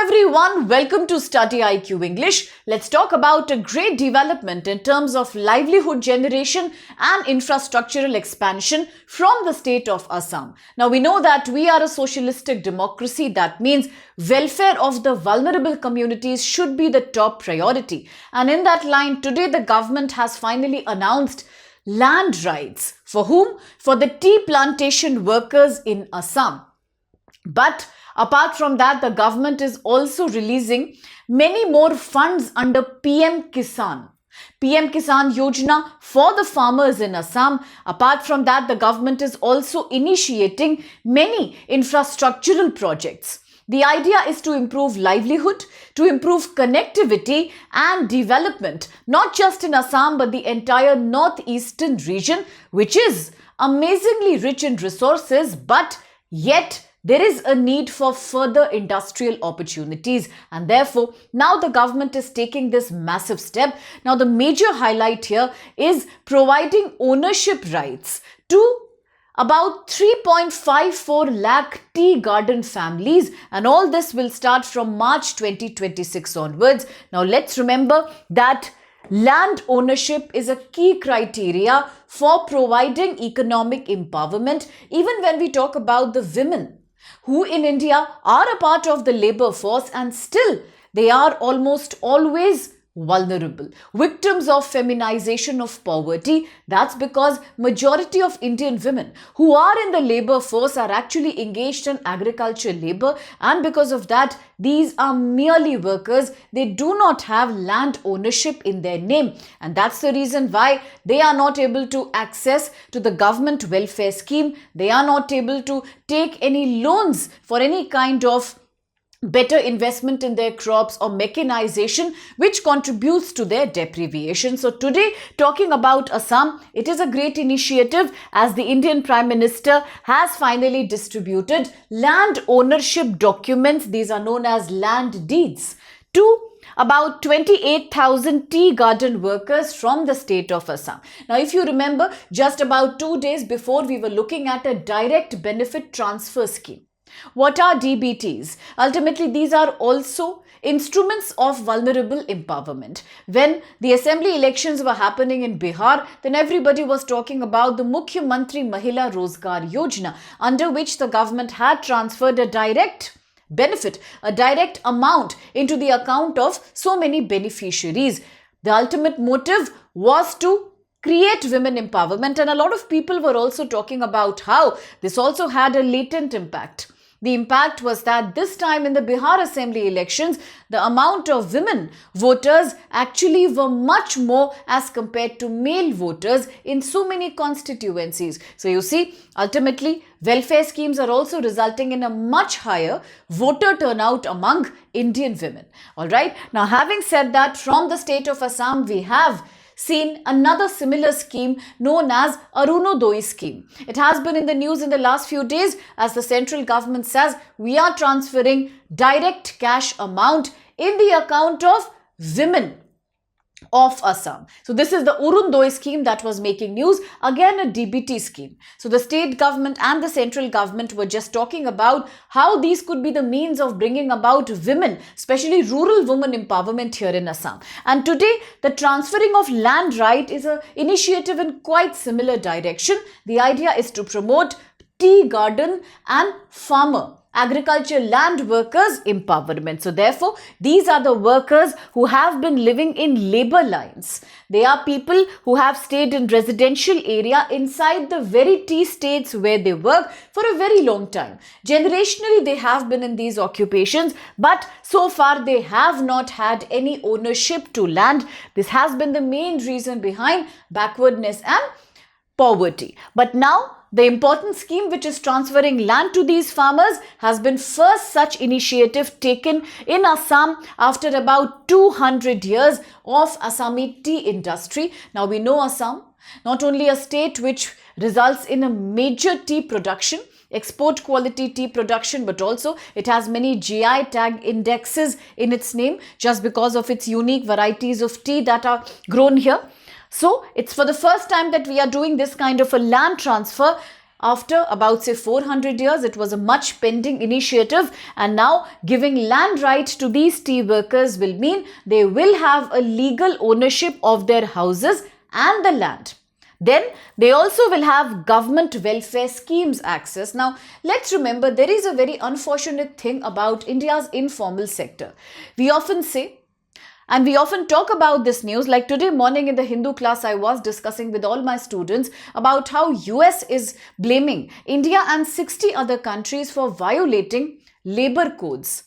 everyone, welcome to StudyIQ English. Let's talk about a great development in terms of livelihood generation and infrastructural expansion from the state of Assam. Now we know that we are a socialistic democracy. That means welfare of the vulnerable communities should be the top priority. And in that line, today the government has finally announced land rights. For whom? For the tea plantation workers in Assam. But apart from that, the government is also releasing many more funds under PM Kisan. PM Kisan Yojana for the farmers in Assam. Apart from that, the government is also initiating many infrastructural projects. The idea is to improve livelihood, to improve connectivity and development, not just in Assam but the entire northeastern region, which is amazingly rich in resources, but yet there is a need for further industrial opportunities, and therefore now the government is taking this massive step. Now the major highlight here is providing ownership rights to about 3.54 lakh tea garden families, and all this will start from March 2026 onwards. Now let's remember that land ownership is a key criteria for providing economic empowerment, even when we talk about the women who in India are a part of the labor force, and still they are almost always vulnerable, victims of feminization of poverty. That's because majority of Indian women who are in the labor force are actually engaged in agricultural labor, and because of that these are merely workers. They do not have land ownership in their name, and that's the reason why they are not able to access to the government welfare scheme. They are not able to take any loans for any kind of better investment in their crops or mechanization, which contributes to their deprivation. So today, talking about Assam, it is a great initiative as the Indian Prime Minister has finally distributed land ownership documents. These are known as land deeds to about 28,000 tea garden workers from the state of Assam. Now, if you remember, just about 2 days before, we were looking at a direct benefit transfer scheme. What are DBTs? Ultimately, these are also instruments of vulnerable empowerment. When the assembly elections were happening in Bihar, then everybody was talking about the Mukhyamantri Mahila Rozgar Yojana, under which the government had transferred a direct benefit, a direct amount into the account of so many beneficiaries. The ultimate motive was to create women empowerment, and a lot of people were also talking about how this also had a latent impact. The impact was that this time in the Bihar Assembly elections, the amount of women voters actually were much more as compared to male voters in so many constituencies. So you see, ultimately, welfare schemes are also resulting in a much higher voter turnout among Indian women. All right. Now, having said that, from the state of Assam, we have seen another similar scheme known as Arunodoi scheme. It has been in the news in the last few days as the central government says we are transferring direct cash amount in the account of women of Assam. So this is the Arunodoi scheme that was making news, again a DBT scheme. So the state government and the central government were just talking about how these could be the means of bringing about women, especially rural women empowerment here in Assam. And today the transferring of land right is an initiative in quite similar direction. The idea is to promote tea garden and farmer agriculture land workers empowerment. So therefore, these are the workers who have been living in labor lines. They are people who have stayed in residential area inside the very tea states where they work for a very long time. Generationally, they have been in these occupations, but so far they have not had any ownership to land. This has been the main reason behind backwardness and poverty. But now, the important scheme which is transferring land to these farmers has been first such initiative taken in Assam after about 200 years of Assami tea industry. Now we know Assam, not only a state which results in a major tea production, export quality tea production, but also it has many GI tag indexes in its name just because of its unique varieties of tea that are grown here. So it's for the first time that we are doing this kind of a land transfer After about say 400 years, it was a much pending initiative, and now giving land right to these tea workers will mean they will have a legal ownership of their houses and the land. Then they also will have government welfare schemes access. Now let's remember, there is a very unfortunate thing about India's informal sector. We often say, and we often talk about this news, like today morning in the Hindu class, I was discussing with all my students about how US is blaming India and 60 other countries for violating labor codes.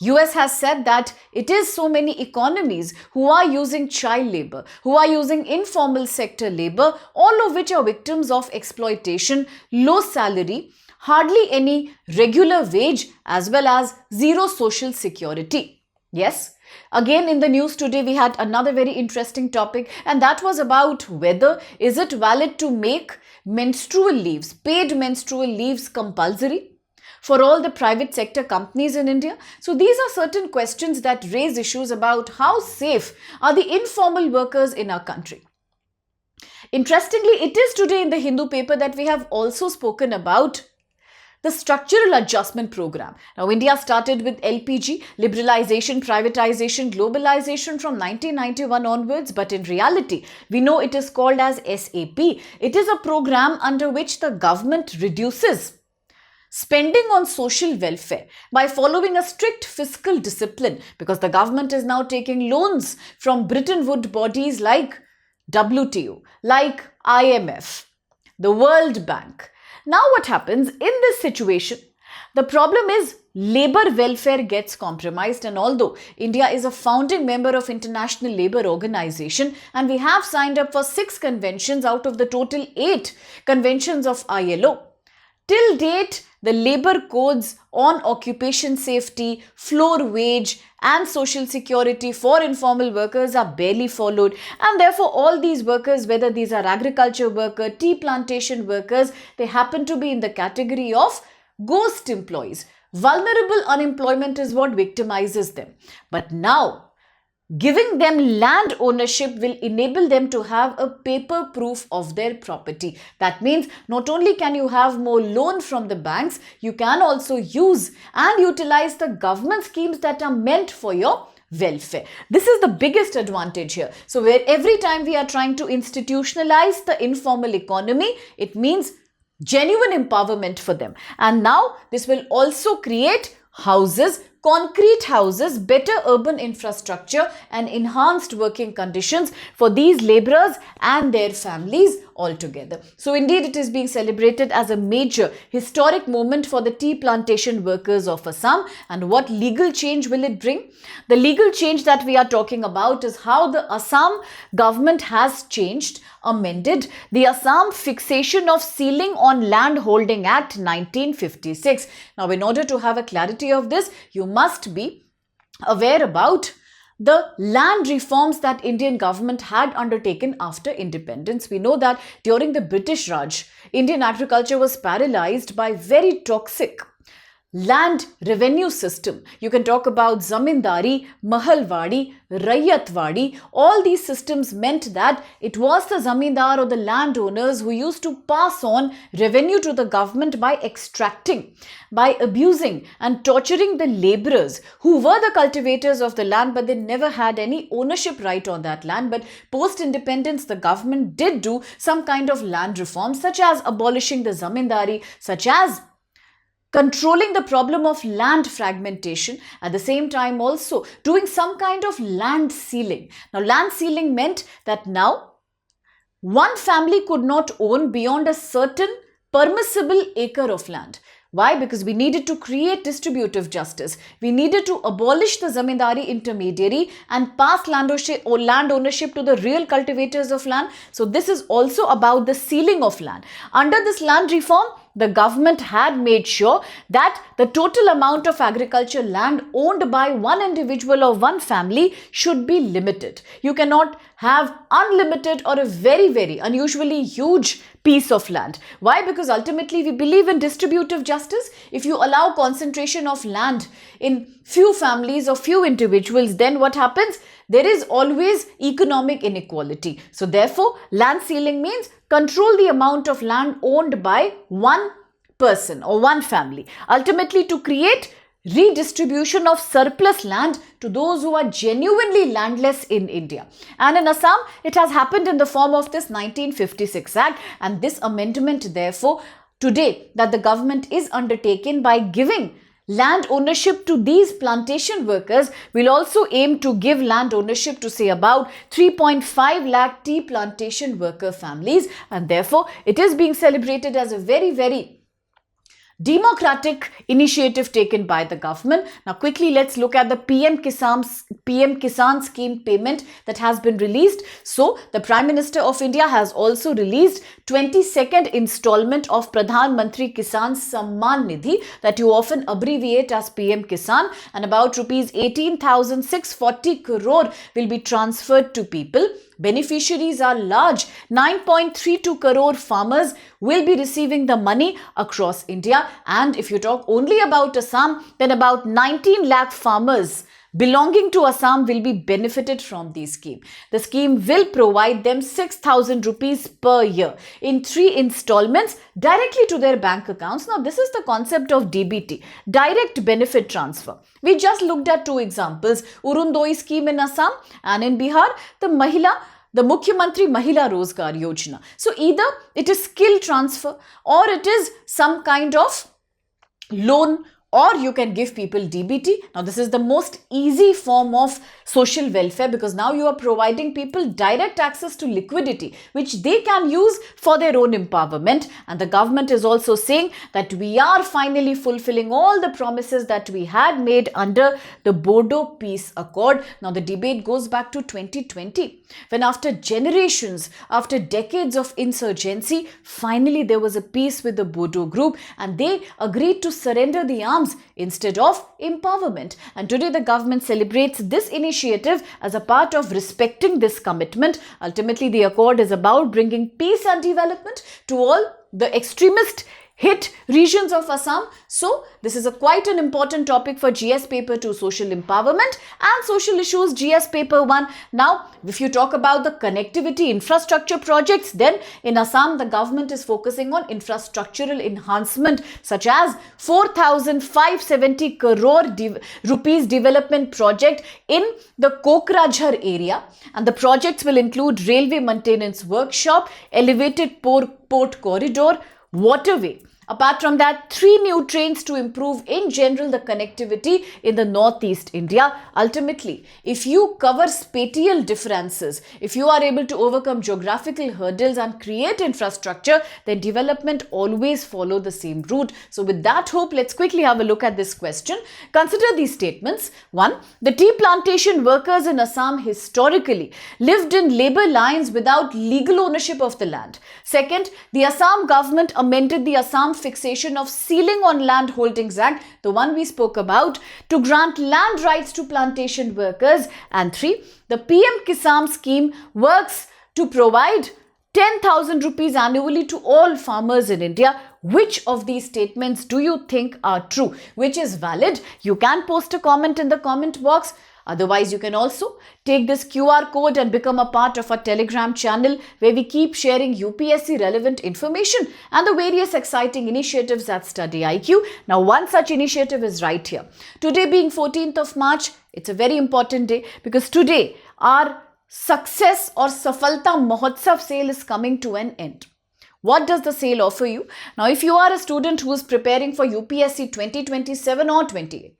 US has said that it is so many economies who are using child labor, who are using informal sector labor, all of which are victims of exploitation, low salary, hardly any regular wage, as well as zero social security. Yes. Again, in the news today, we had another very interesting topic, and that was about whether is it valid to make menstrual leaves, paid menstrual leaves, compulsory for all the private sector companies in India. So these are certain questions that raise issues about how safe are the informal workers in our country. Interestingly, it is today in the Hindu paper that we have also spoken about the Structural Adjustment Program. Now, India started with LPG, liberalization, privatization, globalization from 1991 onwards, but in reality, we know it is called as SAP. It is a program under which the government reduces spending on social welfare by following a strict fiscal discipline, because the government is now taking loans from Bretton Woods bodies like WTO, like IMF, the World Bank. Now what happens in this situation? The problem is labor welfare gets compromised, and although India is a founding member of International Labour Organization and we have signed up for 6 conventions out of the total 8 conventions of ILO, till date the labour codes on occupation safety, floor wage and social security for informal workers are barely followed, and therefore all these workers, whether these are agriculture workers, tea plantation workers, they happen to be in the category of ghost employees. Vulnerable unemployment is what victimizes them. But now, giving them land ownership will enable them to have a paper proof of their property. That means not only can you have more loan from the banks, you can also use and utilize the government schemes that are meant for your welfare. This is the biggest advantage here. So where every time we are trying to institutionalize the informal economy, it means genuine empowerment for them. And now this will also create houses, concrete houses, better urban infrastructure and enhanced working conditions for these labourers and their families altogether. So indeed it is being celebrated as a major historic moment for the tea plantation workers of Assam. And what legal change will it bring? The legal change that we are talking about is how the Assam government has changed, amended the Assam Fixation of Ceiling on Land Holding Act 1956. Now, in order to have a clarity of this, you must be aware about the land reforms that Indian government had undertaken after independence. We know that during the British Raj, Indian agriculture was paralyzed by very toxic land revenue system. You can talk about zamindari, mahalwadi, rayatwadi. All these systems meant that it was the zamindar or the landowners who used to pass on revenue to the government by extracting, by abusing and torturing the laborers who were the cultivators of the land, but they never had any ownership right on that land. But post-independence, the government did do some kind of land reforms, such as abolishing the zamindari, such as controlling the problem of land fragmentation, at the same time also doing some kind of land ceiling. Now, land ceiling meant that now one family could not own beyond a certain permissible acre of land. Why? Because we needed to create distributive justice. We needed to abolish the zamindari intermediary and pass land ownership to the real cultivators of land. So this is also about the ceiling of land. Under this land reform, the government had made sure that the total amount of agriculture land owned by one individual or one family should be limited. You cannot have unlimited or a very, very unusually huge piece of land. Why? Because ultimately we believe in distributive justice. If you allow concentration of land in few families or few individuals, then what happens? there is always economic inequality. So therefore, land ceiling means control the amount of land owned by one person or one family, ultimately to create redistribution of surplus land to those who are genuinely landless in India. And in Assam, it has happened in the form of this 1956 Act, and this amendment therefore today that the government is undertaken by giving land ownership to these plantation workers will also aim to give land ownership to say about 3.5 lakh tea plantation worker families, and therefore it is being celebrated as a very democratic initiative taken by the government. Now quickly let's look at the PM Kisan scheme payment that has been released. So the Prime Minister of India has also released 22nd installment of Pradhan Mantri Kisan Samman Nidhi, that you often abbreviate as PM Kisan, and about rupees 18,640 crore will be transferred to people. Beneficiaries are large. 9.32 crore farmers will be receiving the money across India. And if you talk only about Assam, then about 19 lakh farmers belonging to Assam will be benefited from the scheme. The scheme will provide them 6,000 rupees per year in 3 installments directly to their bank accounts. Now, this is the concept of DBT, direct benefit transfer. We just looked at 2 examples, Urundoi scheme in Assam and in Bihar, the Mukhyamantri Mahila Rozgar Yojana. So either it is skill transfer or it is some kind of loan, or you can give people DBT. Now, this is the most easy form of social welfare because now you are providing people direct access to liquidity, which they can use for their own empowerment. And the government is also saying that we are finally fulfilling all the promises that we had made under the Bodo Peace Accord. Now, the debate goes back to 2020, when after generations, after decades of insurgency, finally there was a peace with the Bodo group and they agreed to surrender the arms instead of empowerment. And today the government celebrates this initiative as a part of respecting this commitment. Ultimately, the accord is about bringing peace and development to all the extremist hit regions of Assam. So this is quite an important topic for GS paper 2, social empowerment and social issues, GS paper 1. Now, if you talk about the connectivity infrastructure projects, then in Assam, the government is focusing on infrastructural enhancement such as 4,570 crore rupees development project in the Kokrajhar area. And the projects will include railway maintenance workshop, elevated port corridor, waterway. Apart from that, 3 new trains to improve in general the connectivity in the northeast India. Ultimately, if you cover spatial differences, if you are able to overcome geographical hurdles and create infrastructure, then development always follow the same route. So with that hope, let's quickly have a look at this question. Consider these statements. 1. The tea plantation workers in Assam historically lived in labor lines without legal ownership of the land. 2nd, the Assam government amended the Assam fixation of Ceiling on Land Holdings Act, the one we spoke about, to grant land rights to plantation workers. And 3, the PM Kisan scheme works to provide 10,000 rupees annually to all farmers in India. Which of these statements do you think are true? Which is valid? You can post a comment in the comment box. Otherwise, you can also take this QR code and become a part of our Telegram channel where we keep sharing UPSC relevant information and the various exciting initiatives at StudyIQ. Now, one such initiative is right here. Today being 14th of March, it's a very important day because today our Success or Safalta Mahotsav sale is coming to an end. What does the sale offer you? Now, if you are a student who is preparing for UPSC 2027 or 28,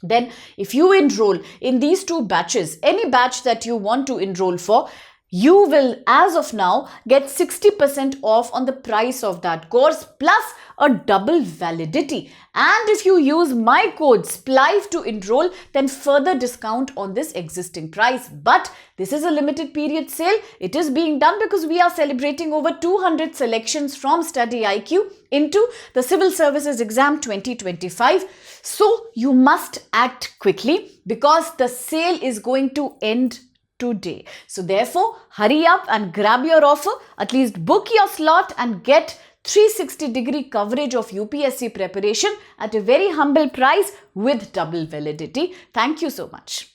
then if you enroll in these 2 batches, any batch that you want to enroll for, you will, as of now, get 60% off on the price of that course plus a double validity. And if you use my code SPLIVE to enroll, then further discount on this existing price. But this is a limited period sale. It is being done because we are celebrating over 200 selections from StudyIQ into the Civil Services Exam 2025. So you must act quickly because the sale is going to end today. So therefore, hurry up and grab your offer, at least book your slot and get 360-degree coverage of UPSC preparation at a very humble price with double validity. Thank you so much.